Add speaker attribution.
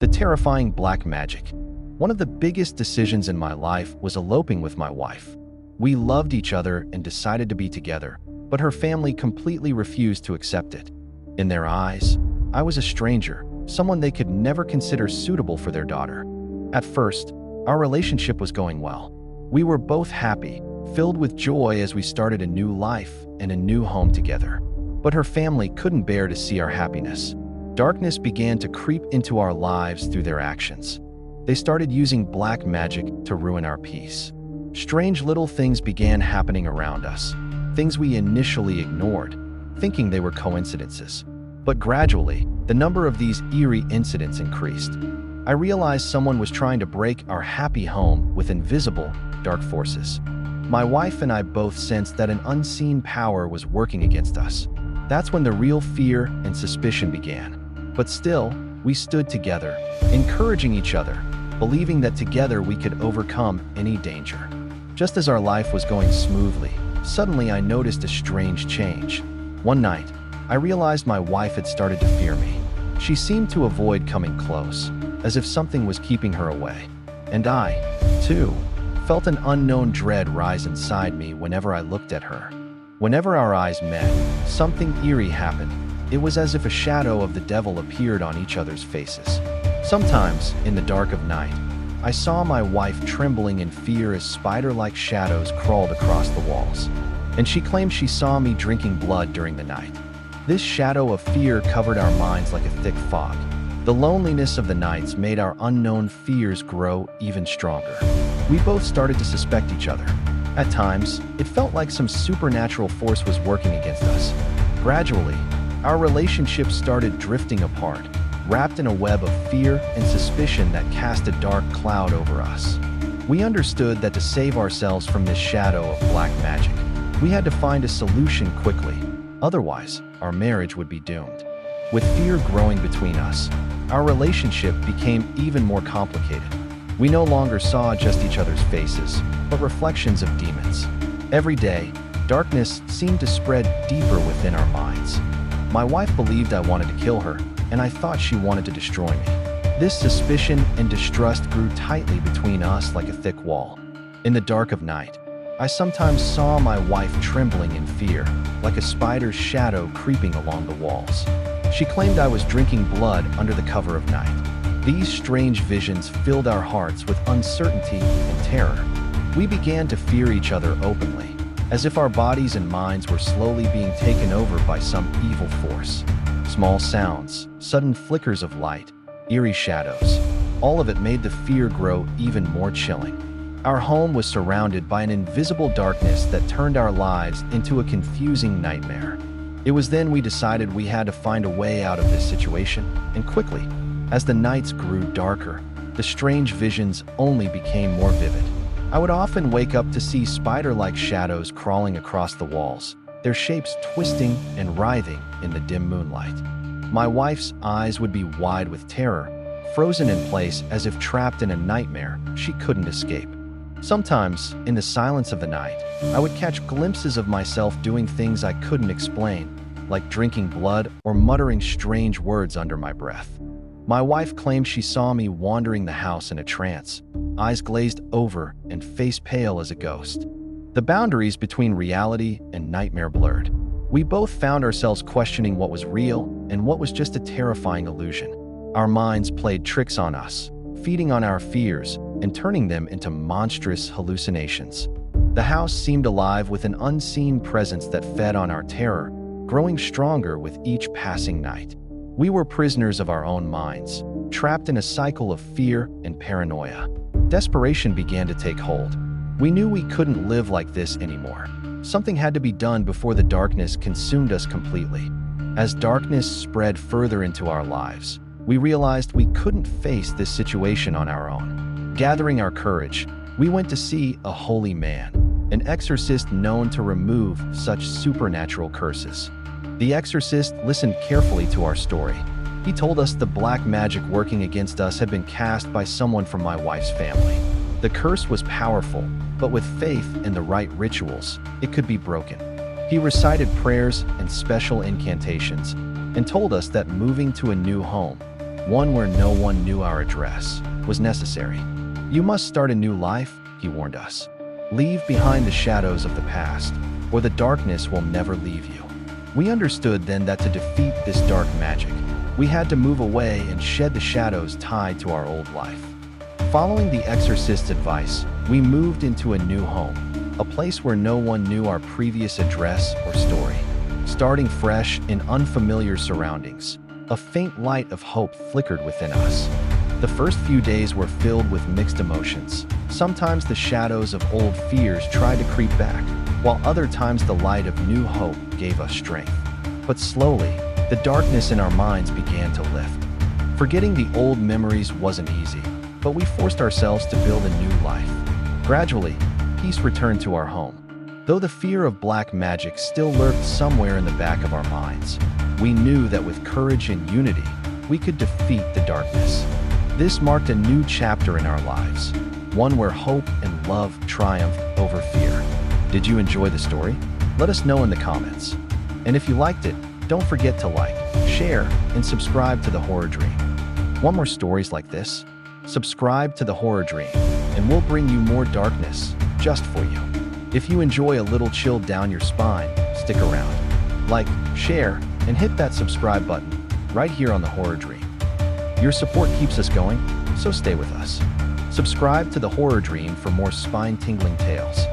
Speaker 1: The terrifying black magic. One of the biggest decisions in my life was eloping with my wife. We loved each other and decided to be together, but her family completely refused to accept it. In their eyes, I was a stranger, someone they could never consider suitable for their daughter. At first, our relationship was going well. We were both happy, filled with joy as we started a new life and a new home together. But her family couldn't bear to see our happiness. Darkness began to creep into our lives through their actions. They started using black magic to ruin our peace. Strange little things began happening around us, things we initially ignored, thinking they were coincidences. But gradually, the number of these eerie incidents increased. I realized someone was trying to break our happy home with invisible, dark forces. My wife and I both sensed that an unseen power was working against us. That's when the real fear and suspicion began. But still, we stood together, encouraging each other, believing that together we could overcome any danger. Just as our life was going smoothly, suddenly I noticed a strange change. One night, I realized my wife had started to fear me. She seemed to avoid coming close, as if something was keeping her away. And I, too, felt an unknown dread rise inside me whenever I looked at her. Whenever our eyes met, something eerie happened. It was as if a shadow of the devil appeared on each other's faces. Sometimes, in the dark of night, I saw my wife trembling in fear as spider-like shadows crawled across the walls. And she claimed she saw me drinking blood during the night. This shadow of fear covered our minds like a thick fog. The loneliness of the nights made our unknown fears grow even stronger. We both started to suspect each other. At times, it felt like some supernatural force was working against us. Gradually, our relationship started drifting apart, wrapped in a web of fear and suspicion that cast a dark cloud over us. We understood that to save ourselves from this shadow of black magic, we had to find a solution quickly. Otherwise, our marriage would be doomed. With fear growing between us, our relationship became even more complicated. We no longer saw just each other's faces, but reflections of demons. Every day, darkness seemed to spread deeper within our minds. My wife believed I wanted to kill her, and I thought she wanted to destroy me. This suspicion and distrust grew tightly between us like a thick wall. In the dark of night, I sometimes saw my wife trembling in fear, like a spider's shadow creeping along the walls. She claimed I was drinking blood under the cover of night. These strange visions filled our hearts with uncertainty and terror. We began to fear each other openly, as if our bodies and minds were slowly being taken over by some evil force. Small sounds, sudden flickers of light, eerie shadows, all of it made the fear grow even more chilling. Our home was surrounded by an invisible darkness that turned our lives into a confusing nightmare. It was then we decided we had to find a way out of this situation, and quickly. As the nights grew darker, the strange visions only became more vivid. I would often wake up to see spider-like shadows crawling across the walls, their shapes twisting and writhing in the dim moonlight. My wife's eyes would be wide with terror, frozen in place as if trapped in a nightmare she couldn't escape. Sometimes, in the silence of the night, I would catch glimpses of myself doing things I couldn't explain, like drinking blood or muttering strange words under my breath. My wife claimed she saw me wandering the house in a trance, eyes glazed over and face pale as a ghost. The boundaries between reality and nightmare blurred. We both found ourselves questioning what was real and what was just a terrifying illusion. Our minds played tricks on us, feeding on our fears and turning them into monstrous hallucinations. The house seemed alive with an unseen presence that fed on our terror, growing stronger with each passing night. We were prisoners of our own minds, trapped in a cycle of fear and paranoia. Desperation began to take hold. We knew we couldn't live like this anymore. Something had to be done before the darkness consumed us completely. As darkness spread further into our lives, we realized we couldn't face this situation on our own. Gathering our courage, we went to see a holy man, an exorcist known to remove such supernatural curses. The exorcist listened carefully to our story. He told us the black magic working against us had been cast by someone from my wife's family. The curse was powerful, but with faith and the right rituals, it could be broken. He recited prayers and special incantations, and told us that moving to a new home, one where no one knew our address, was necessary. You must start a new life, he warned us. Leave behind the shadows of the past, or the darkness will never leave you. We understood then that to defeat this dark magic, we had to move away and shed the shadows tied to our old life. Following the exorcist's advice, we moved into a new home, a place where no one knew our previous address or story. Starting fresh in unfamiliar surroundings, a faint light of hope flickered within us. The first few days were filled with mixed emotions. Sometimes the shadows of old fears tried to creep back, while other times the light of new hope gave us strength. But slowly, the darkness in our minds began to lift. Forgetting the old memories wasn't easy, but we forced ourselves to build a new life. Gradually, peace returned to our home. Though the fear of black magic still lurked somewhere in the back of our minds, we knew that with courage and unity, we could defeat the darkness. This marked a new chapter in our lives, one where hope and love triumphed over fear. Did you enjoy the story? Let us know in the comments. And if you liked it, don't forget to like, share, and subscribe to The Horror Dream. Want more stories like this? Subscribe to The Horror Dream, and we'll bring you more darkness just for you. If you enjoy a little chill down your spine, stick around. Like, share, and hit that subscribe button right here on The Horror Dream. Your support keeps us going, so stay with us. Subscribe to The Horror Dream for more spine-tingling tales.